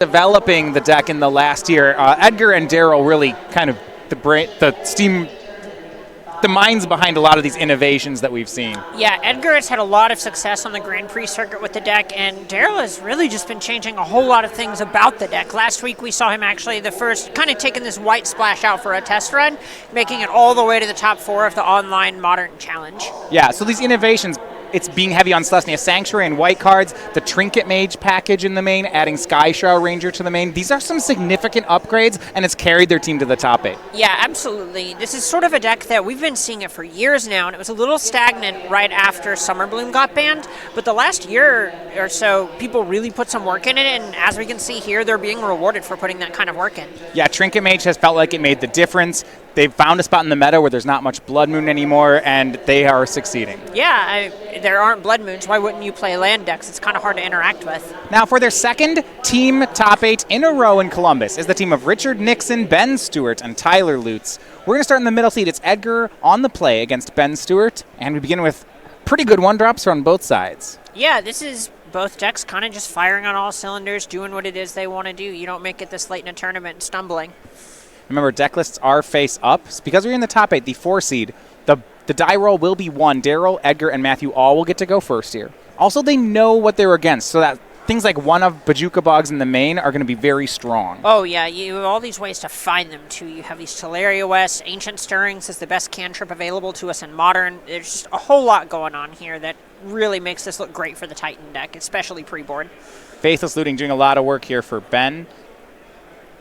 developing the deck in the last year, Edgar and Daryl really kind of the minds behind a lot of these innovations that we've seen. Yeah, Edgar has had a lot of success on the Grand Prix circuit with the deck, and Daryl has really just been changing a whole lot of things about the deck. Last week we saw him actually the first, kind of taking this white splash out for a test run, making it all the way to the top 4 of the online Modern Challenge. Yeah, so these innovations, it's being heavy on Celestia Sanctuary and white cards, the Trinket Mage package in the main, adding Sky Shroud Ranger to the main. These are some significant upgrades, and it's carried their team to the top 8. Yeah, absolutely. This is sort of a deck that we've been seeing it for years now, and it was a little stagnant right after Summer Bloom got banned, but the last year or so, people really put some work in it, and as we can see here, they're being rewarded for putting that kind of work in. Yeah, Trinket Mage has felt like it made the difference. They've found a spot in the meta where there's not much Blood Moon anymore, and they are succeeding. Yeah, there aren't Blood Moons. Why wouldn't you play land decks? It's kind of hard to interact with. Now, for their second team top 8 in a row in Columbus is the team of Richard Nixon, Ben Stewart, and Tyler Lutes. We're going to start in the middle seat. It's Edgar on the play against Ben Stewart, and we begin with pretty good one-drops on both sides. Yeah, this is both decks kind of just firing on all cylinders, doing what it is they want to do. You don't make it this late in a tournament and stumbling. Remember, deck lists are face up. So because we're in the top 8, the 4 seed, the die roll will be 1. Daryl, Edgar, and Matthew all will get to go first here. Also, they know what they're against, so that things like one of Bojuka Bogs in the main are going to be very strong. Oh, yeah, you have all these ways to find them, too. You have these Teleria West, Ancient Stirrings is the best cantrip available to us in Modern. There's just a whole lot going on here that really makes this look great for the Titan deck, especially pre-board. Faithless Looting doing a lot of work here for Ben.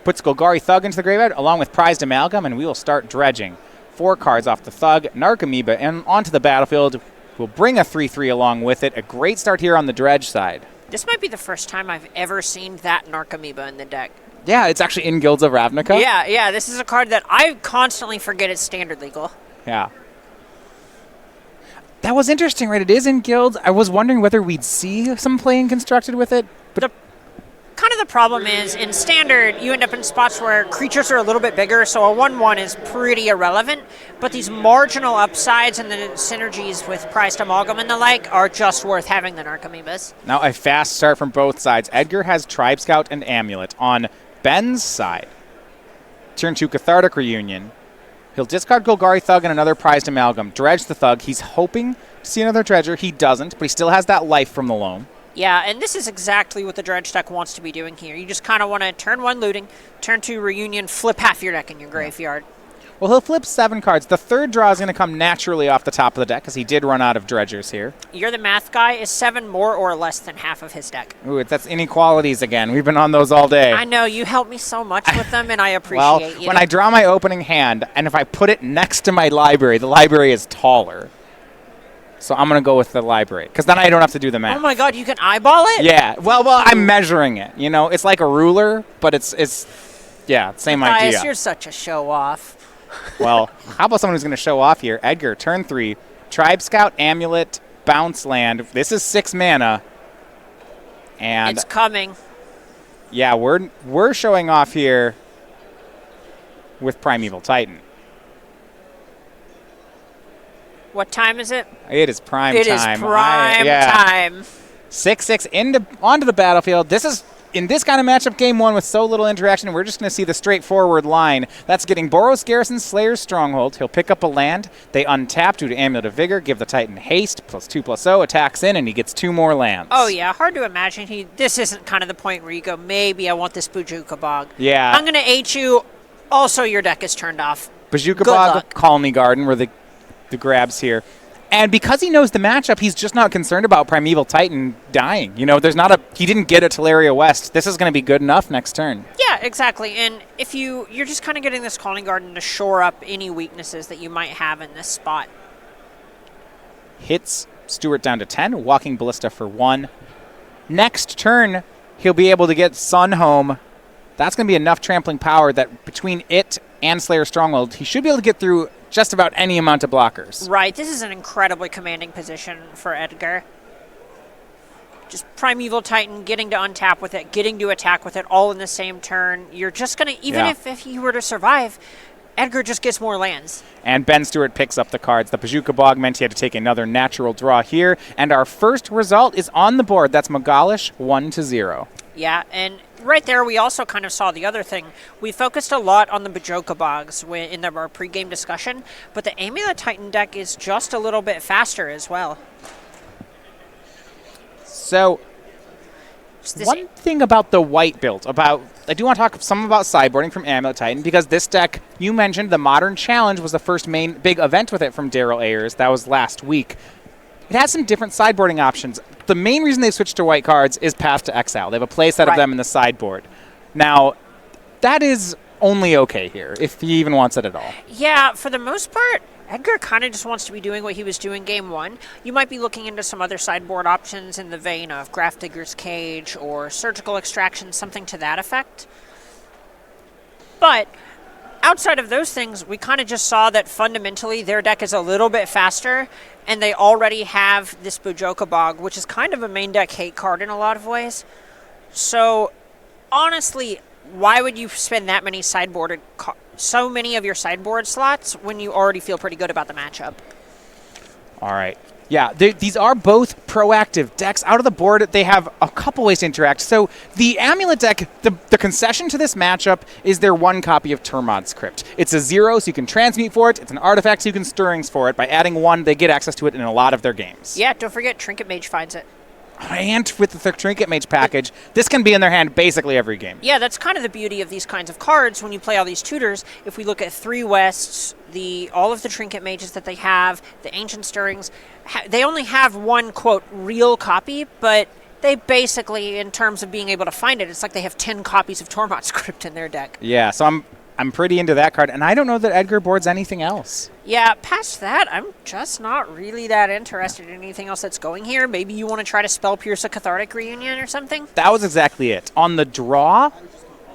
Puts Golgari Thug into the graveyard along with Prized Amalgam, and we will start dredging. 4 cards off the Thug, Narcomoeba, and onto the battlefield. We'll bring a 3/3 along with it. A great start here on the dredge side. This might be the first time I've ever seen that Narcomoeba in the deck. Yeah, it's actually in Guilds of Ravnica. Yeah, this is a card that I constantly forget is standard legal. Yeah. That was interesting, right? It is in Guilds. I was wondering whether we'd see some playing constructed with it. But kind of the problem is, in Standard, you end up in spots where creatures are a little bit bigger, so a 1/1 is pretty irrelevant, but these marginal upsides and the synergies with Prized Amalgam and the like are just worth having the Narcomoebas. Now a fast start from both sides. Edgar has Tribe Scout and Amulet on Ben's side. Turn 2 Cathartic Reunion. He'll discard Golgari Thug and another Prized Amalgam. Dredge the Thug. He's hoping to see another Dredger. He doesn't, but he still has that life from the loam. Yeah, and this is exactly what the Dredge deck wants to be doing here. You just kind of want to turn 1 looting, turn 2 reunion, flip half your deck in your graveyard. Well, he'll flip 7 cards. The third draw is going to come naturally off the top of the deck because he did run out of Dredgers here. You're the math guy. Is 7 more or less than half of his deck? Ooh, that's inequalities again. We've been on those all day. I know. You help me so much with them, and I appreciate you. When I draw my opening hand, and if I put it next to my library, the library is taller. So I'm going to go with the library, because then I don't have to do the math. Oh my god, you can eyeball it? Yeah, well, I'm measuring it. You know, it's like a ruler, but it's yeah, same idea. Guys, you're such a show-off. Well, how about someone who's going to show off here? Edgar, turn 3, Tribe Scout, Amulet, Bounce Land. This is 6 mana. And it's coming. Yeah, we're showing off here with Primeval Titan. What time is it? It is prime time. It is prime time. 6/6 onto the battlefield. This is, in this kind of matchup, game 1 with so little interaction, we're just going to see the straightforward line. That's getting Boros Garrison, Slayer's Stronghold. He'll pick up a land. They untap due to Amulet of Vigor, give the Titan haste, +2/+0, attacks in, and he gets 2 more lands. Oh, yeah, hard to imagine. This isn't kind of the point where you go, maybe I want this Bojuka Bog. Yeah. I'm going to H you. Also, your deck is turned off. Bojuka Bog, Colony Garden were the grabs here. And because he knows the matchup, he's just not concerned about Primeval Titan dying. You know, he didn't get a Teleria West. This is going to be good enough next turn. Yeah, exactly. And if you're just kind of getting this Colony Garden to shore up any weaknesses that you might have in this spot. Hits Stewart down to 10, Walking Ballista for 1. Next turn, he'll be able to get Sun home. That's going to be enough trampling power that between it and Slayer Stronghold, he should be able to get through just about any amount of blockers. Right, this is an incredibly commanding position for Edgar. Just Primeval Titan, getting to untap with it, getting to attack with it, all in the same turn. You're just going to, even if he were to survive, Edgar just gets more lands. And Ben Stewart picks up the cards. The Bojuka Bog meant he had to take another natural draw here. And our first result is on the board. That's Magalhaes 1-0. Yeah, and right there, we also kind of saw the other thing. We focused a lot on the Bajoka Bogs in our pregame discussion, but the Amulet Titan deck is just a little bit faster as well. So, one thing about the white build, I do want to talk some about sideboarding from Amulet Titan, because this deck, you mentioned the Modern Challenge was the first main big event with it from Daryl Ayers. That was last week. It has some different sideboarding options. The main reason they switched to white cards is Path to Exile. They have a play set of them in the sideboard. Now, that is only okay here, if he even wants it at all. Yeah, for the most part, Edgar kind of just wants to be doing what he was doing game one. You might be looking into some other sideboard options in the vein of Grafdigger's Cage or Surgical Extraction, something to that effect. But outside of those things, we kind of just saw that fundamentally their deck is a little bit faster, and they already have this Bajoka Bog, which is kind of a main deck hate card in a lot of ways. So, honestly, why would you spend that many so many of your sideboard slots when you already feel pretty good about the matchup? All right. Yeah, these are both proactive decks. Out of the board, they have a couple ways to interact. So the Amulet deck, the concession to this matchup is their one copy of Termod's Crypt. It's a 0, so you can transmute for it. It's an artifact, so you can Stirrings for it. By adding 1, they get access to it in a lot of their games. Yeah, don't forget, Trinket Mage finds it. And with the Trinket Mage package, this can be in their hand basically every game. Yeah, that's kind of the beauty of these kinds of cards when you play all these tutors. If we look at 3 Wests, all of the Trinket Mages that they have, the Ancient Stirrings, they only have one, quote, real copy, but they basically, in terms of being able to find it, it's like they have 10 copies of Tormod's Crypt in their deck. Yeah, so I'm pretty into that card, and I don't know that Edgar boards anything else. Yeah, past that, I'm just not really that interested in anything else that's going here. Maybe you want to try to Spell Pierce a Cathartic Reunion or something? That was exactly it. On the draw,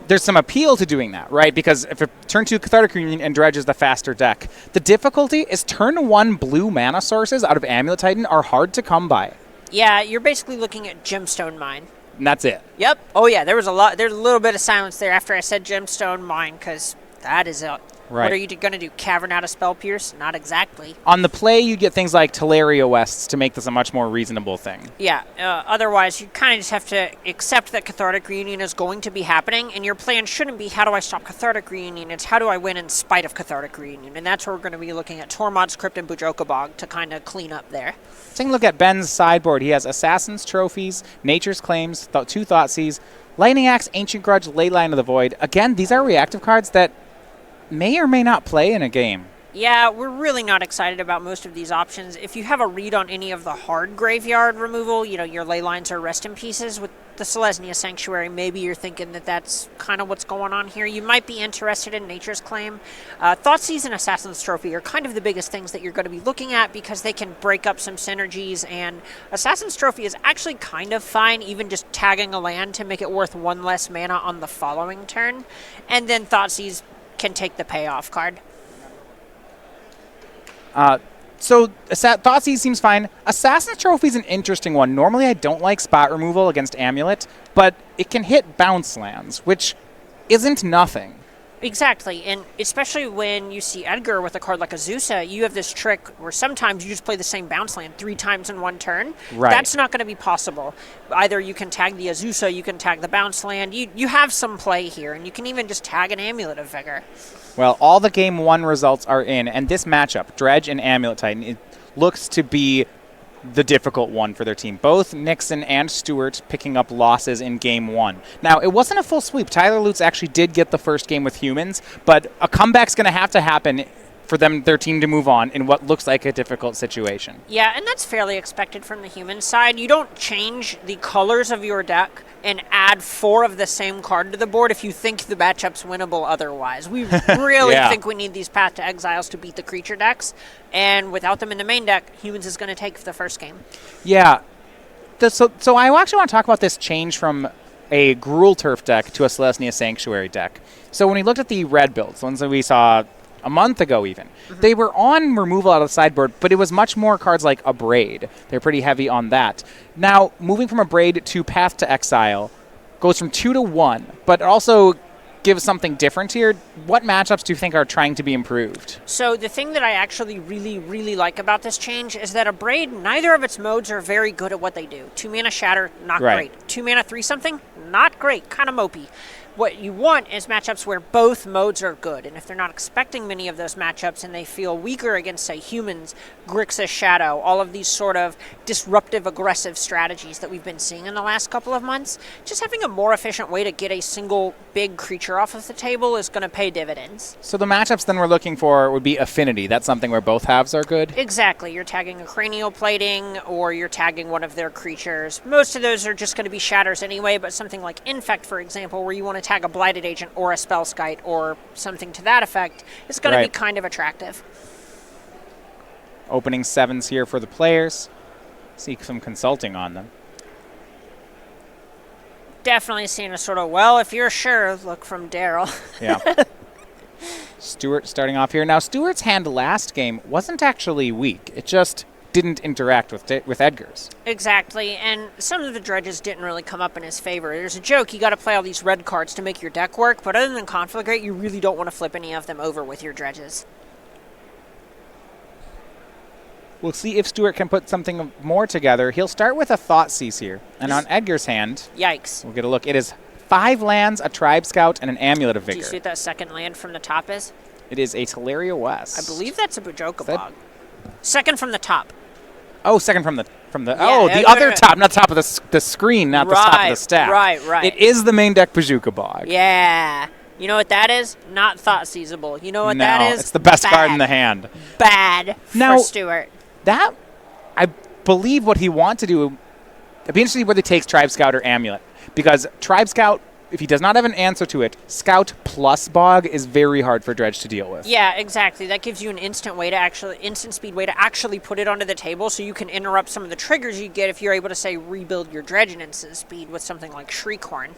there's some appeal to doing that, right? Because if it turn 2 Cathartic Reunion and Dredge is the faster deck, the difficulty is turn 1 blue mana sources out of Amulet Titan are hard to come by. Yeah, you're basically looking at Gemstone Mine. And that's it. Yep. Oh yeah, there's a little bit of silence there after I said Gemstone Mine, because that is it. Right. What are you going to do, cavern out a Spell Pierce? Not exactly. On the play, you get things like Teleria Wests to make this a much more reasonable thing. Yeah, otherwise you kind of just have to accept that Cathartic Reunion is going to be happening, and your plan shouldn't be, how do I stop Cathartic Reunion? It's how do I win in spite of Cathartic Reunion? And that's where we're going to be looking at Tormod's Crypt and Bajoka Bog to kind of clean up there. Taking a look at Ben's sideboard, he has Assassin's Trophies, Nature's Claims, 2 Thoughtseize, Lightning Axe, Ancient Grudge, Leyline of the Void. Again, these are reactive cards that may or may not play in a game. Yeah, we're really not excited about most of these options. If you have a read on any of the hard graveyard removal, your Leylines or Rest in Pieces with the Selesnya Sanctuary, maybe you're thinking that that's kind of what's going on here. You might be interested in Nature's Claim. Thoughtseize and Assassin's Trophy are kind of the biggest things that you're going to be looking at because they can break up some synergies, and Assassin's Trophy is actually kind of fine, even just tagging a land to make it worth 1 less mana on the following turn. And then Thoughtseize can take the payoff card. So Thoughtseize seems fine. Assassin's Trophy is an interesting one. Normally I don't like spot removal against Amulet, but it can hit bounce lands, which isn't nothing. Exactly, and especially when you see Edgar with a card like Azusa, you have this trick where sometimes you just play the same bounce land 3 times in 1 turn. Right. That's not going to be possible. Either you can tag the Azusa, you can tag the bounce land. You have some play here, and you can even just tag an Amulet of Vigor. Well, all the Game 1 results are in, and this matchup, Dredge and Amulet Titan, it looks to be the difficult one for their team. Both Nixon and Stewart picking up losses in Game 1. Now, it wasn't a full sweep. Tyler Lutes actually did get the first game with humans, but a comeback's going to have to happen for their team to move on in what looks like a difficult situation. Yeah, and that's fairly expected from the human side. You don't change the colors of your deck and add 4 of the same card to the board if you think the matchup's winnable otherwise. We really think we need these Path to Exiles to beat the creature decks, and without them in the main deck, humans is going to take the first game. Yeah. So I actually want to talk about this change from a Gruul Turf deck to a Selesnya Sanctuary deck. So when we looked at the red builds, ones that we saw a month ago even, they were on removal out of the sideboard, but it was much more cards like Abrade. They're pretty heavy on that. Now, moving from Abrade to Path to Exile goes from 2 to 1, but also gives something different here. What matchups do you think are trying to be improved? So the thing that I actually really, really like about this change is that Abrade, neither of its modes are very good at what they do. 2 mana Shatter, not great. 2 mana 3-something, not great, kind of mopey. What you want is matchups where both modes are good, and if they're not expecting many of those matchups and they feel weaker against, say, humans, Grixis Shadow, all of these sort of disruptive, aggressive strategies that we've been seeing in the last couple of months, just having a more efficient way to get a single big creature off of the table is going to pay dividends. So the matchups then we're looking for would be Affinity. That's something where both halves are good? Exactly. You're tagging a Cranial Plating, or you're tagging one of their creatures. Most of those are just going to be Shatters anyway, but something like Infect, for example, where you want to tag a Blighted Agent or a Spellskite or something to that effect, is going to be kind of attractive. Opening 7s here for the players. See some consulting on them. Definitely seeing a sort of, well, if you're sure, look from Daryl. Yeah. Stewart starting off here. Now, Stewart's hand last game wasn't actually weak. It just didn't interact with Edgar's. Exactly, and some of the dredges didn't really come up in his favor. There's a joke, you got to play all these red cards to make your deck work, but other than Conflagrate, you really don't want to flip any of them over with your dredges. We'll see if Stewart can put something more together. He'll start with a Thoughtseize here, and on Edgar's hand, yikes. We'll get a look. It is 5 lands, a Tribe Scout, and an Amulet of Vigor. Do you see what that second land from the top is? It is a Teleria West. I believe that's a Bujoka Bog. Second from the top. Oh, second from the yeah, the other top, not top of the screen, not the top of the stack. Right. It is the main deck Bujoka Bog. Yeah. You know what that is? Not Thoughtseizable. You know what that is? It's the best card in the hand. Bad for Stewart. That, I believe what he wants to do, it'd be interesting whether he takes Tribe Scout or Amulet. Because Tribe Scout, if he does not have an answer to it, Scout plus Bog is very hard for Dredge to deal with. Yeah, exactly. That gives you an instant speed way to actually put it onto the table, so you can interrupt some of the triggers you get if you're able to, say, rebuild your Dredge in instant speed with something like Shriekhorn.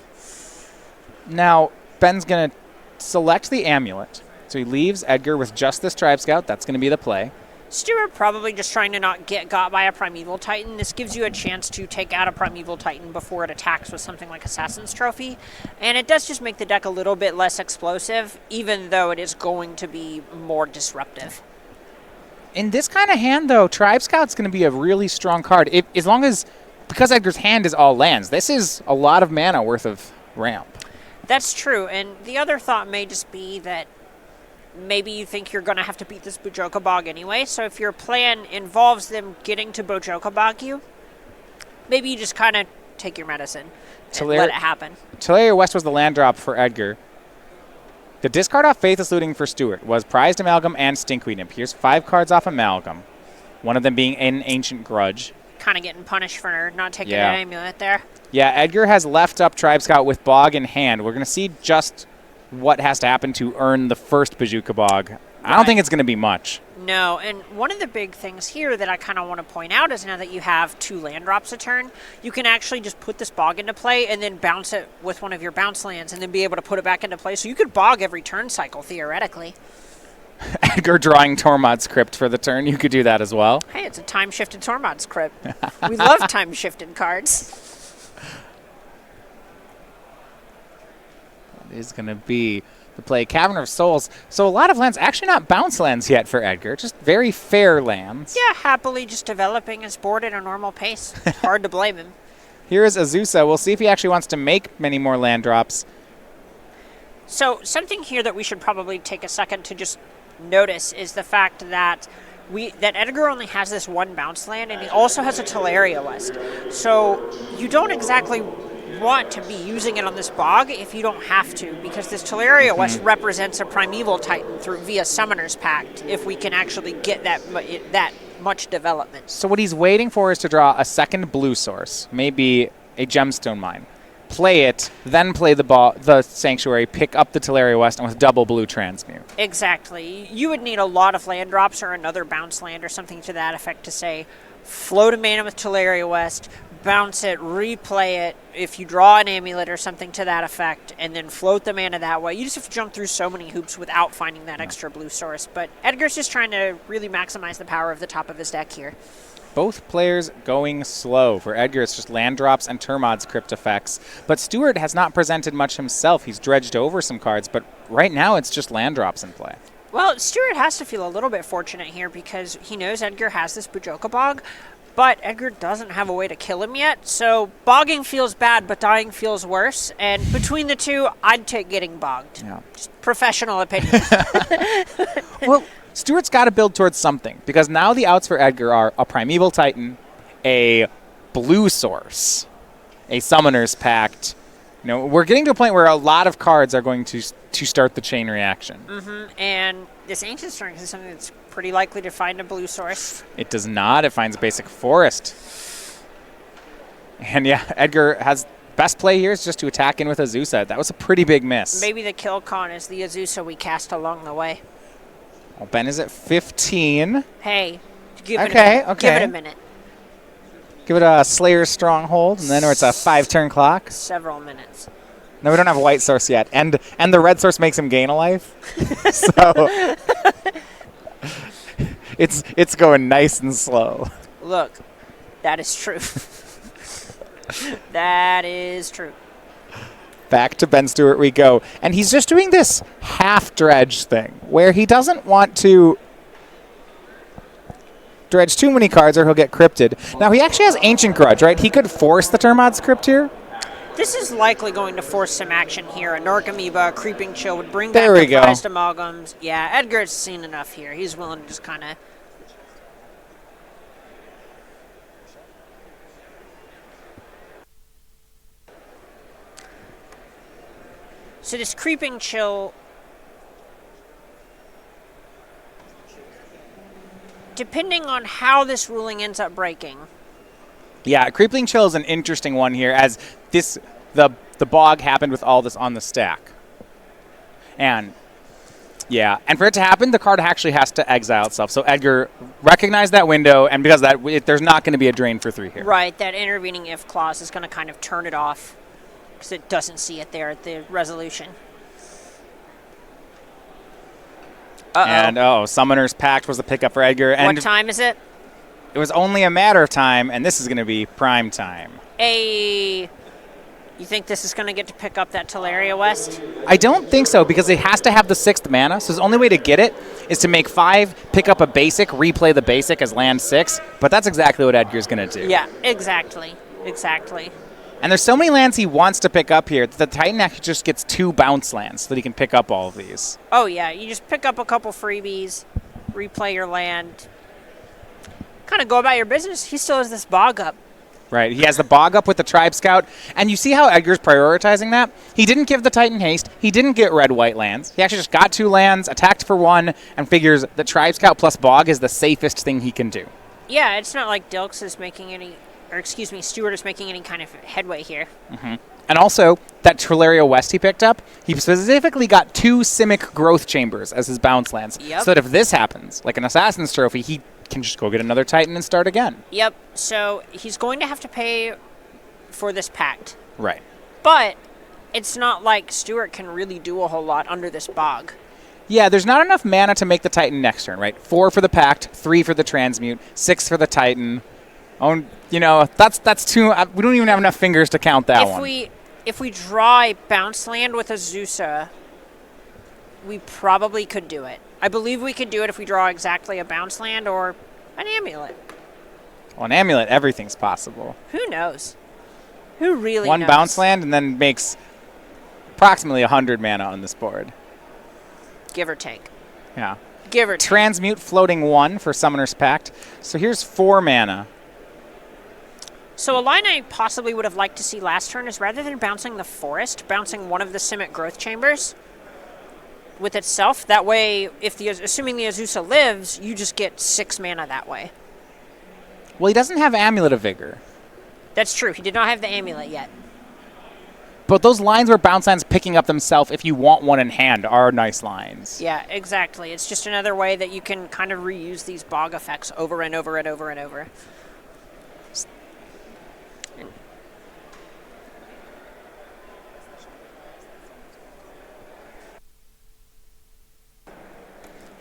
Now, Ben's going to select the Amulet. So he leaves Edgar with just this Tribe Scout. That's going to be the play. Stewart probably just trying to not get got by a Primeval Titan. This gives you a chance to take out a Primeval Titan before it attacks with something like Assassin's Trophy. And it does just make the deck a little bit less explosive, even though it is going to be more disruptive. In this kind of hand, though, Tribe Scout's going to be a really strong card. Because Edgar's hand is all lands, this is a lot of mana worth of ramp. That's true. And the other thought may just be that maybe you think you're going to have to beat this Bujoka Bog anyway, so if your plan involves them getting to Bujoka Bog you, maybe you just kind of take your medicine and let it happen. Teleria West was the land drop for Edgar. The discard off Faithless Looting for Stewart was Prized Amalgam and Stinkweed Imp. Here's 5 cards off Amalgam, one of them being an Ancient Grudge. Kind of getting punished for not taking an Amulet there. Yeah, Edgar has left up Tribe Scout with Bog in hand. We're going to see just what has to happen to earn the first Bujoka Bog. I don't think it's going to be much. No, and one of the big things here that I kind of want to point out is now that you have 2 land drops a turn, you can actually just put this Bog into play and then bounce it with one of your bounce lands and then be able to put it back into play. So you could Bog every turn cycle, theoretically. Edgar drawing Tormod's Crypt for the turn. You could do that as well. Hey, it's a time-shifted Tormod's Crypt. We love time-shifted cards. Is going to be the play. Cavern of Souls. So a lot of lands, actually not bounce lands yet for Edgar, just very fair lands. Yeah, happily just developing his board at a normal pace. Hard to blame him. Here is Azusa. We'll see if he actually wants to make many more land drops. So something here that we should probably take a second to just notice is the fact that Edgar only has this 1 bounce land, and he also has a Teleria West. So you don't exactly want to be using it on this Bog if you don't have to, because this Teleria West represents a Primeval Titan via Summoner's Pact if we can actually get that much development. So what he's waiting for is to draw a second blue source, maybe a Gemstone Mine. Play it, then play the Sanctuary, pick up the Teleria West, and with double blue transmute. Exactly. You would need a lot of land drops or another bounce land or something to that effect to say, float a mana with Teleria West, bounce it, replay it, if you draw an Amulet or something to that effect, and then float the mana that way. You just have to jump through so many hoops without finding that extra blue source. But Edgar's just trying to really maximize the power of the top of his deck here. Both players going slow. For Edgar, it's just land drops and Tormod's Crypt effects. But Stewart has not presented much himself. He's dredged over some cards, but right now it's just land drops in play. Well, Stewart has to feel a little bit fortunate here because he knows Edgar has this Bujoka Bog. But Edgar doesn't have a way to kill him yet, so bogging feels bad, but dying feels worse. And between the two, I'd take getting bogged. Yeah. Just professional opinion. Well, Stewart's got to build towards something, because now the outs for Edgar are a Primeval Titan, a Blue Source, a Summoner's Pact. You know, we're getting to a point where a lot of cards are going to start the chain reaction. And this Ancient Strength is something that's pretty likely to find a blue source. It does not. It finds a basic forest. And yeah, Edgar has best play here is just to attack in with Azusa. That was a pretty big miss. Maybe the kill con is the Azusa we cast along the way. Well, Ben is at 15. Hey, give it a minute. Give it a Slayer's Stronghold, and then it's a 5-turn clock. Several minutes. No, we don't have a white source yet. And the red source makes him gain a life. So it's going nice and slow. Look, that is true. That is true. Back to Ben Stewart we go. And he's just doing this half-dredge thing, where he doesn't want to dredge too many cards or he'll get crypted. Now, he actually has Ancient Grudge, right? He could force the Termod's Crypt here. This is likely going to force some action here. A Narc Amoeba, a Creeping Chill would bring back There we the prized amalgams. Yeah, Edgar's seen enough here. He's willing to just kind of... So this Creeping Chill... Depending on how this ruling ends up breaking... Yeah, Creeping Chill is an interesting one here, as the bog happened with all this on the stack. And, yeah, and for it to happen, the card actually has to exile itself. So Edgar recognized that window, and because of that, there's not going to be a drain for 3 here. Right, that intervening if clause is going to kind of turn it off, because it doesn't see it there at the resolution. And, Summoner's Pact was the pickup for Edgar. And what time is it? It was only a matter of time, and this is going to be prime time. You think this is going to get to pick up that Teleria West? I don't think so, because it has to have the 6th mana, so the only way to get it is to make 5, pick up a basic, replay the basic as land 6, but that's exactly what Edgar's going to do. Yeah, exactly. Exactly. And there's so many lands he wants to pick up here that the Titan actually just gets 2 bounce lands so that he can pick up all of these. Oh, yeah. You just pick up a couple freebies, replay your land, kind of go about your business. He still has this bog up. Right. He has the bog up with the Tribe Scout, and you see how Edgar's prioritizing that? He didn't give the Titan haste. He didn't get red-white lands. He actually just got 2 lands, attacked for 1, and figures that Tribe Scout plus bog is the safest thing he can do. Yeah, it's not like Dilks is making any... Or, excuse me, Stewart is making any kind of headway here. And also, that Teleria West he picked up, he specifically got 2 Simic Growth Chambers as his bounce lands. Yep. So that if this happens, like an Assassin's Trophy, he can just go get another Titan and start again. Yep, so he's going to have to pay for this pact. Right. But it's not like Stewart can really do a whole lot under this bog. Yeah, there's not enough mana to make the Titan next turn, right? 4 for the Pact, 3 for the Transmute, 6 for the Titan. Oh, you know, that's too... we don't even have enough fingers to count that one. If we draw a bounce land with Azusa, we probably could do it. I believe we could do it if we draw exactly a bounce land or an amulet. Well, an amulet, everything's possible. Who knows? Who really knows? 1 bounce land and then makes approximately 100 mana on this board. Give or take. Yeah. Give or take. Transmute floating 1 for Summoner's Pact. So here's 4 mana. So a line I possibly would have liked to see last turn is rather than bouncing the forest, bouncing one of the Simic Growth Chambers with itself. That way, assuming the Azusa lives, you just get 6 mana that way. Well, he doesn't have Amulet of Vigor. That's true. He did not have the amulet yet. But those lines where bounce lands picking up themselves if you want one in hand are nice lines. Yeah, exactly. It's just another way that you can kind of reuse these bog effects over and over and over and over.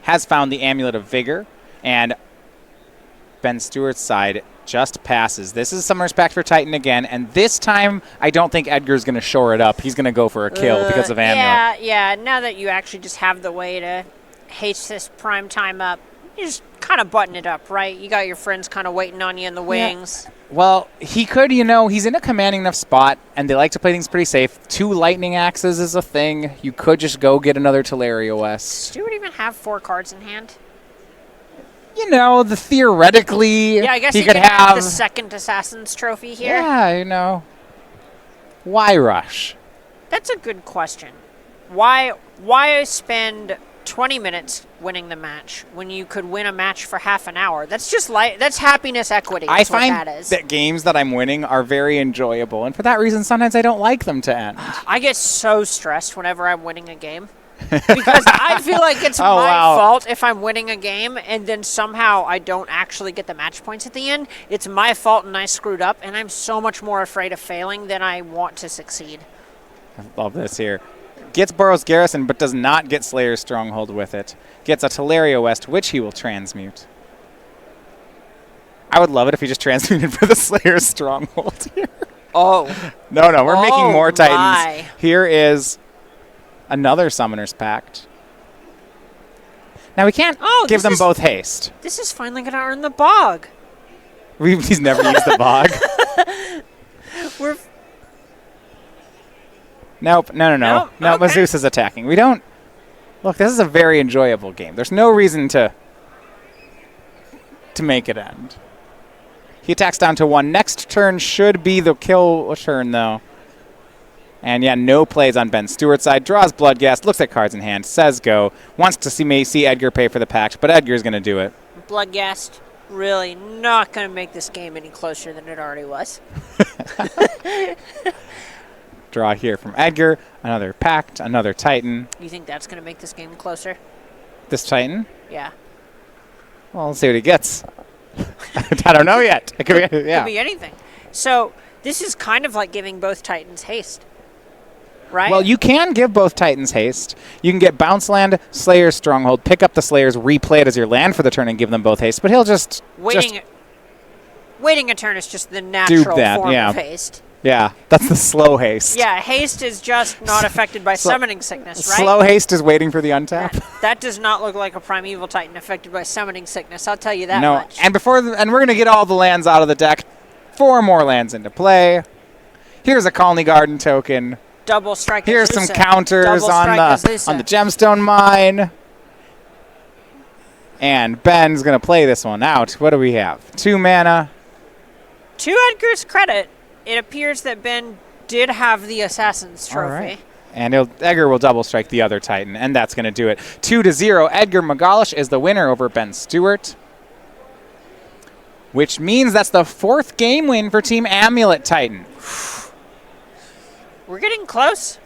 Has found the Amulet of Vigor, and Ben Stewart's side just passes. This is Summoner's Pact for Titan again, and this time I don't think Edgar's going to shore it up. He's going to go for a kill because of Amulet. Yeah, now that you actually just have the way to haste this prime time up, you just kind of button it up, right? You got your friends kind of waiting on you in the wings. Well, he could, he's in a commanding enough spot, and they like to play things pretty safe. 2 lightning axes is a thing. You could just go get another Telerio West. Stewart even have 4 cards in hand? Theoretically, yeah, I guess he could have the second Assassin's Trophy here. Yeah, Why rush? That's a good question. Why spend 20 minutes winning the match when you could win a match for half an hour? That's just that's happiness equity. I find that is. that games that I'm winning are very enjoyable, and for that reason, sometimes I don't like them to end. I get so stressed whenever I'm winning a game. Because I feel like it's my fault if I'm winning a game and then somehow I don't actually get the match points at the end. It's my fault and I screwed up, and I'm so much more afraid of failing than I want to succeed. I love this here. Gets Boros Garrison, but does not get Slayer's Stronghold with it. Gets a Telerio West, which he will transmute. I would love it if he just transmuted for the Slayer's Stronghold here. Oh. No, we're making more Titans. My. Here is another Summoner's Pact. Now we can't give them both haste. This is finally going to earn the bog. He's never used the bog. Nope. No. Okay. Zeus is attacking. We don't... Look, this is a very enjoyable game. There's no reason to make it end. He attacks down to 1. Next turn should be the kill turn, though. And yeah, no plays on Ben Stewart's side. Draws Bloodghast, looks at cards in hand, says go. Wants to see Edgar pay for the pact, but Edgar's going to do it. Bloodghast really not going to make this game any closer than it already was. Draw here from Edgar. Another pact, another Titan. You think that's going to make this game closer? This Titan? Yeah. Well, let's see what he gets. I don't know yet. It could be, Could be anything. So this is kind of like giving both Titans haste. Right? Well, you can give both Titans haste. You can get Bounce Land, Slayer's Stronghold, pick up the Slayers, replay it as your land for the turn, and give them both haste. But he'll just... Waiting a turn is just the natural form of haste. Yeah, that's the slow haste. Yeah, haste is just not affected by summoning sickness, right? Slow haste is waiting for the untap. That does not look like a Primeval Titan affected by summoning sickness, I'll tell you that much. And and we're going to get all the lands out of the deck. 4 more lands into play. Here's a Colony Garden token. Double strike. Here's some counters on the Gemstone Mine. And Ben's going to play this one out. What do we have? 2 mana. To Edgar's credit, it appears that Ben did have the Assassin's Trophy. Right. And Edgar will double strike the other Titan, and that's going to do it. 2-0. Edgar Magalhaes is the winner over Ben Stewart. Which means that's the 4th game win for Team Amulet Titan. We're getting close.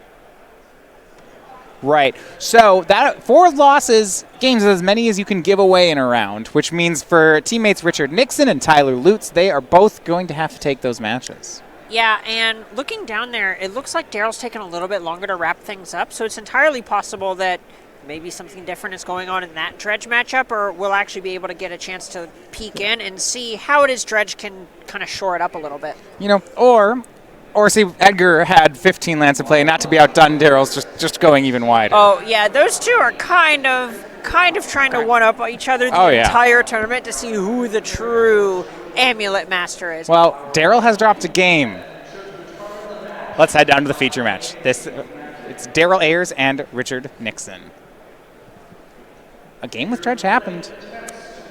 Right. So that 4 losses games is as many as you can give away in a round, which means for teammates Richard Nixon and Tyler Lutes, they are both going to have to take those matches. Yeah, and looking down there, it looks like Daryl's taken a little bit longer to wrap things up, so it's entirely possible that maybe something different is going on in that Dredge matchup, or we'll actually be able to get a chance to peek in and see how it is Dredge can kind of shore it up a little bit. Or see, Edgar had 15 lands to play, not to be outdone. Daryl's just going even wider. Oh yeah, those two are kind of trying to one up each other the entire tournament to see who the true Amulet Master is. Well, Daryl has dropped a game. Let's head down to the feature match. It's Daryl Ayers and Richard Nixon. A game with Dredge happened.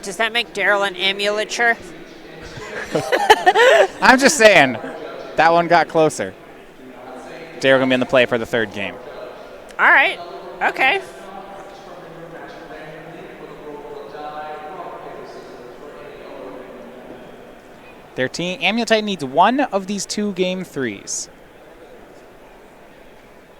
Does that make Daryl an amulature? I'm just saying. That one got closer. Daryl going to be in the play for the 3rd game. All right. Okay. Their team, Amulet Titan, needs one of these 2 game 3s.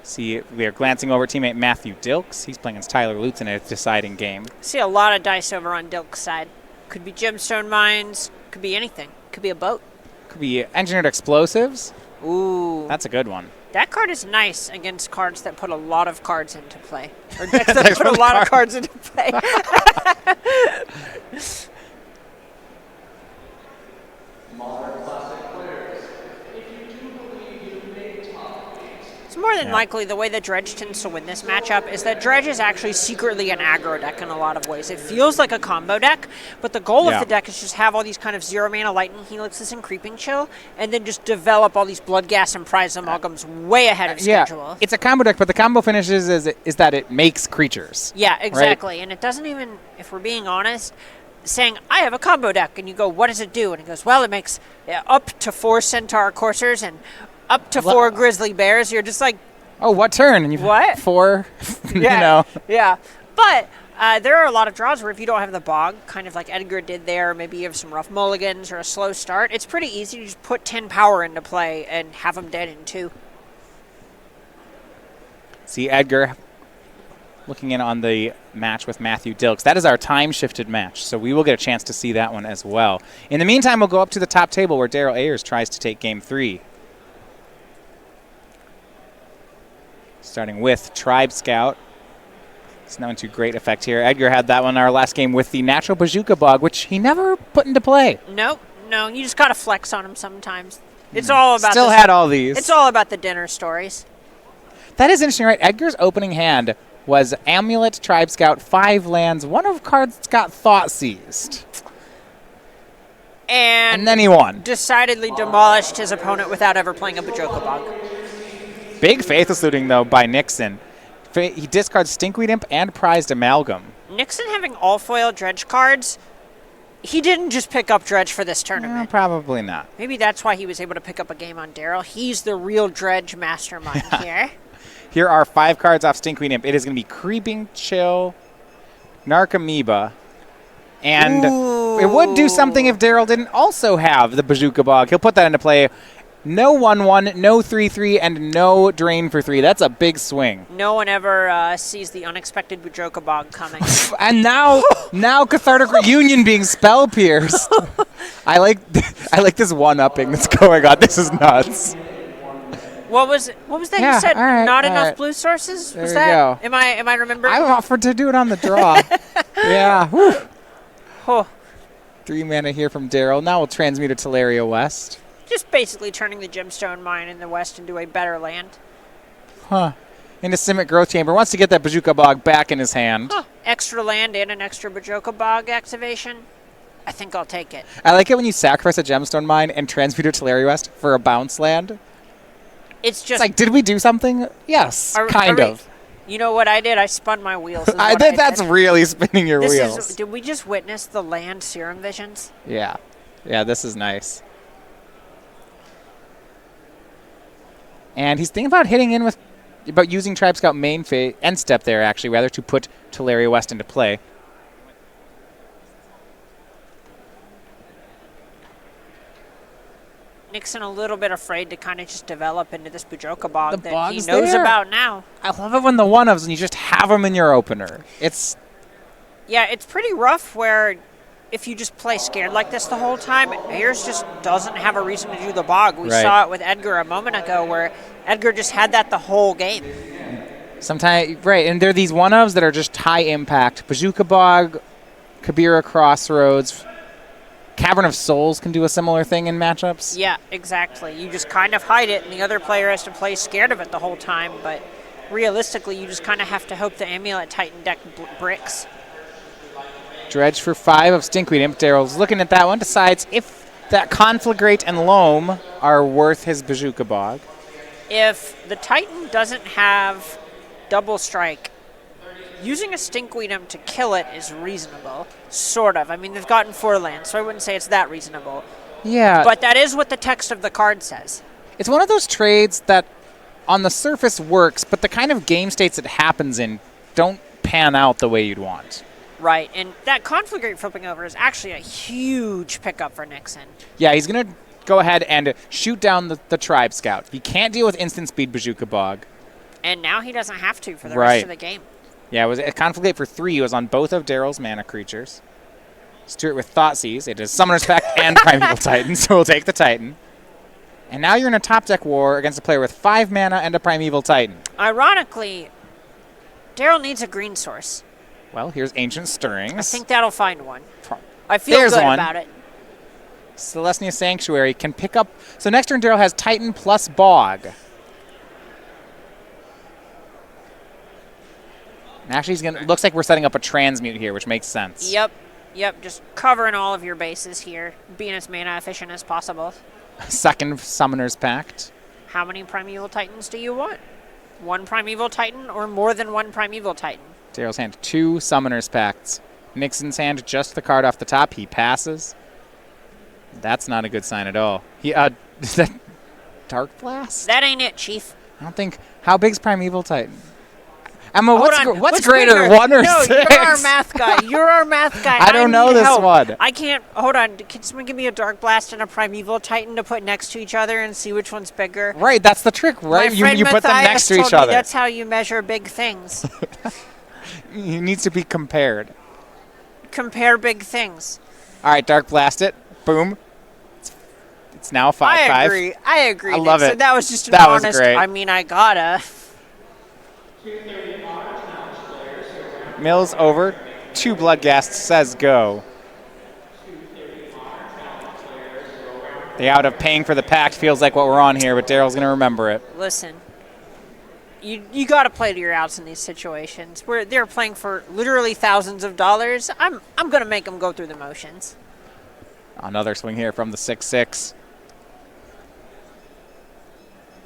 See, we are glancing over teammate Matthew Dilks. He's playing against Tyler Lutes in a deciding game. See a lot of dice over on Dilks' side. Could be gemstone mines. Could be anything. Could be a boat. Could be engineered explosives. Ooh. That's a good one. That card is nice against cards that put a lot of cards into play. Or decks that put a lot of cards into play. more than likely the way that Dredge tends to win this matchup is that Dredge is actually secretly an aggro deck in a lot of ways. It feels like a combo deck, but the goal of the deck is just have all these kind of 0-mana Lightning Helixes and Creeping Chill, and then just develop all these Bloodghast and Prize Amalgams way ahead of schedule. It's a combo deck, but the combo finishes is that it makes creatures. Yeah, exactly. Right? And it doesn't even, if we're being honest, saying, I have a combo deck, and you go, what does it do? And it goes, well, it makes up to 4 Centaur Coursers and up to 4 Grizzly Bears. You're just like, oh, what turn? And what? 4? Yeah, yeah. But there are a lot of draws where if you don't have the bog, kind of like Edgar did there, maybe you have some rough mulligans or a slow start, it's pretty easy to just put 10 power into play and have them dead in 2. See Edgar looking in on the match with Matthew Dilks. That is our time-shifted match, so we will get a chance to see that one as well. In the meantime, we'll go up to the top table where Daryl Ayers tries to take Game 3. Starting with Tribe Scout. It's not into great effect here. Edgar had that one in our last game with the natural Bazooka Bog, which he never put into play. Nope, no, you just gotta flex on him sometimes. It's all about Still had all these. It's all about the dinner stories. That is interesting, right? Edgar's opening hand was Amulet, Tribe Scout, 5 lands. One of cards got Thought Seized. And then he won. Decidedly demolished his opponent without ever playing a Bajoka Bog. Big Faithless Looting, though, by Nixon. He discards Stinkweed Imp and Prized Amalgam. Nixon having all foil Dredge cards, he didn't just pick up Dredge for this tournament. Probably not. Maybe that's why he was able to pick up a game on Daryl. He's the real Dredge mastermind here. Here are 5 cards off Stinkweed Imp. It is going to be Creeping Chill, Narcomoeba, and it would do something if Daryl didn't also have the Bazooka Bog. He'll put that into play. No 1/1, no 3/3, and no Drain for 3. That's a big swing. No one ever sees the unexpected Bajoka Bog coming. And now Cathartic Reunion being spell pierced. I like this one-upping that's going on. This is nuts. What was that you said? Not enough blue sources? There was you that? go. Am I remembering? I offered to do it on the draw. Yeah. Whew. Oh. 3 mana here from Daryl. Now we'll transmute to Teleria West. Just basically turning the Gemstone Mine in the west into a better land. Huh. Into Simic Growth Chamber. Wants to get that Bazooka Bog back in his hand. Huh. Extra land and an extra Bajoka Bog activation. I think I'll take it. I like it when you sacrifice a Gemstone Mine and transmute to Teleria West for a bounce land. It's just... It's like, did we do something? Yes, kind of. You know what I did? I spun my wheels. That's really spinning your wheels. Did we just witness the land Serum Visions? Yeah. Yeah, this is nice. And he's thinking about hitting in about using Tribe Scout main end step there, actually, rather to put Teleria West into play. Nixon a little bit afraid to kind of just develop into this Bajoka Bog that he knows about now. I love it when the one-ofs and you just have them in your opener. Yeah, it's pretty rough where if you just play scared like this the whole time, Ayers just doesn't have a reason to do the Bog. We saw it with Edgar a moment ago where Edgar just had that the whole game. Sometimes, right, and there are these one-ofs that are just high impact. Bazooka Bog, Kabira Crossroads, Cavern of Souls can do a similar thing in matchups. Yeah, exactly. You just kind of hide it, and the other player has to play scared of it the whole time, but realistically, you just kind of have to hope the Amulet Titan deck bricks. Dredge for 5 of Stinkweed Imp. Daryl's looking at that one, decides if that Conflagrate and Loam are worth his Bazooka Bog. If the Titan doesn't have Double Strike, using a Stinkweed Imp to kill it is reasonable, sort of. I mean, they've gotten 4 lands, so I wouldn't say it's that reasonable. Yeah. But that is what the text of the card says. It's one of those trades that on the surface works, but the kind of game states it happens in don't pan out the way you'd want. Right, and that Conflagrate flipping over is actually a huge pickup for Nixon. Yeah, he's going to go ahead and shoot down the Tribe Scout. He can't deal with instant speed Bazooka Bog. And now he doesn't have to for the rest of the game. Yeah, it was a Conflagrate for 3. It was on both of Daryl's mana creatures. Stewart with Thoughtseize. It is Summoner's Pact and Primeval Titan, so we'll take the Titan. And now you're in a top deck war against a player with 5 mana and a Primeval Titan. Ironically, Daryl needs a green source. Well, here's Ancient Stirrings. I think that'll find one. I feel good about it. Celestia Sanctuary can pick up... So next turn, Daryl has Titan plus Bog. Actually, looks like we're setting up a transmute here, which makes sense. Yep. Just covering all of your bases here, being as mana efficient as possible. Second Summoner's Pact. How many Primeval Titans do you want? One Primeval Titan or more than one Primeval Titan? Daryl's hand, 2 Summoner's Pacts. Nixon's hand, just the card off the top. He passes. That's not a good sign at all. Is that Dark Blast? That ain't it, Chief. I don't think. How big's Primeval Titan? Emma, what's greater, bigger? 1 or no, 6? You're our math guy. You're our math guy. I don't know need this help. one. I can't. Hold on. Can someone give me a Dark Blast and a Primeval Titan to put next to each other and see which one's bigger? Right, that's the trick, right? My friend You put them Matthias next to told each me other. That's how you measure big things. It needs to be compared. Compare big things. All right, Dark Blast it. Boom. It's now 5-5. I agree. I love Nick. it. So that was just an That was honest. great. I mean, I gotta. Mills over. 2 Bloodghast says go. The out of paying for the pact feels like what we're on here, but Daryl's going to remember it. Listen, you got to play to your outs in these situations where they're playing for literally thousands of dollars. I'm going to make them go through the motions. Another swing here from the 6-6.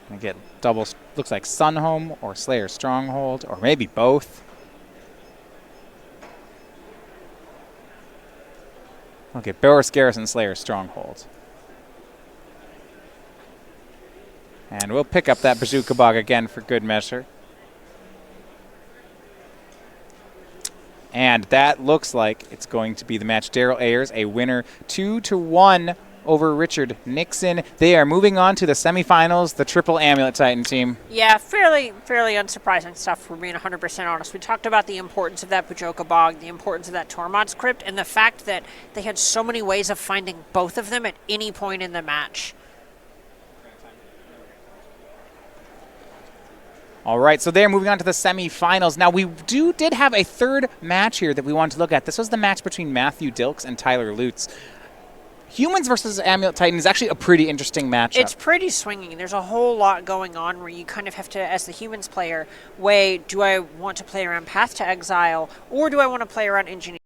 Gonna get double, looks like Sunhome or Slayer Stronghold, or maybe both. Okay, Boris Garrison, Slayer Stronghold. And we'll pick up that Bazooka Bog again for good measure. And that looks like it's going to be the match. Daryl Ayers, a winner 2-1 over Richard Nixon. They are moving on to the semifinals, the Triple Amulet Titan team. Yeah, fairly unsurprising stuff, for being 100% honest. We talked about the importance of that Bajoka Bog, the importance of that Tormod's Crypt, and the fact that they had so many ways of finding both of them at any point in the match. All right, so they're moving on to the semifinals. Now, we did have a third match here that we wanted to look at. This was the match between Matthew Dilks and Tyler Lutes. Humans versus Amulet Titan is actually a pretty interesting matchup. It's pretty swinging. There's a whole lot going on where you kind of have to, as the humans player, weigh, do I want to play around Path to Exile, or do I want to play around Engineer?